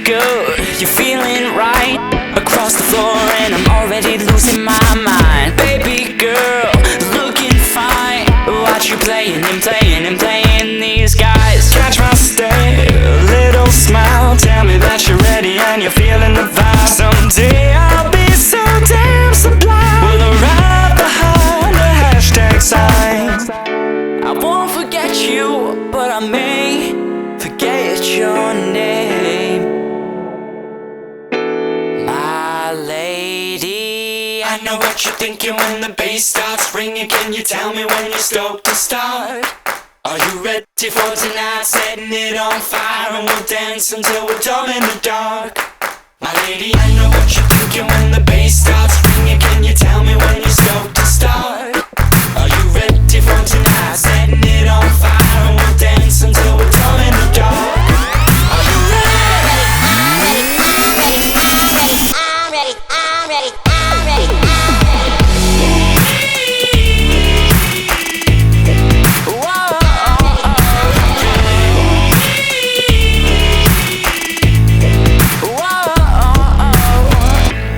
good, you're feeling right. Across the floor and I'm already losing my mind. Baby girl, looking fine. Watch you playing and playing and playing these guys. Catch my stare, little smile. Tell me that you're ready and you're feeling the vibe. Someday I'll be so damn sublime. We'll arrive behind the hashtag sign. I won't forget you, but I may forget your name. My lady, I know what you're thinking when the bass starts ringing. Can you tell me when you're stoked to start? Are you ready for tonight? Setting it on fire and we'll dance until we're dumb in the dark. My lady, I know what you're thinking when the bass starts ringing. Can you tell me when you're stoked to start? Are you ready for tonight? Setting it on fire and we'll dance until we're dumb in the dark. Are you ready? I'm ready.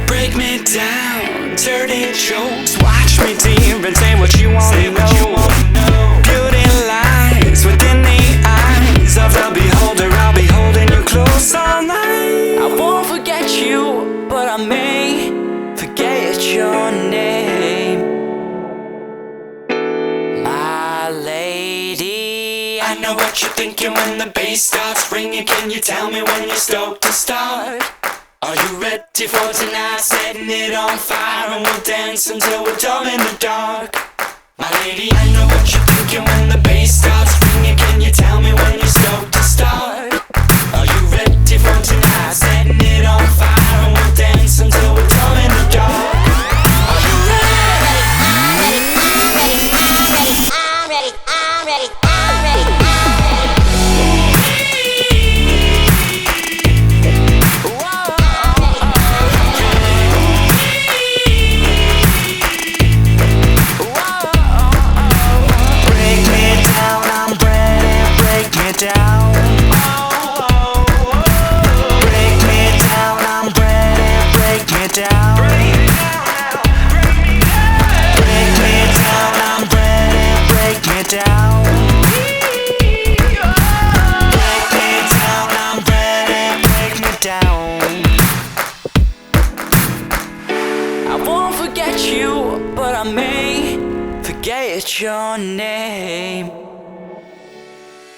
Break me down, dirty jokes. Watch me dear and say what you want to know. Beauty lies within the eyes of the beholder. I'll be holding you close all night. I won't forget you, but I may forget your name. My lady, I know what you're thinking when the bass starts ringing. Can you tell me when you're stoked to start? Are you ready for tonight? Setting it on fire and we'll dance until we're dumb in the dark. My lady, I know what you're thinking when the bass starts ringing. Can you tell me when you're stoked to start? Are you ready for tonight? Setting it on fire and we'll dance until we're dumb in the dark. Are you ready? I'm ready. I won't forget you, but I may forget your name.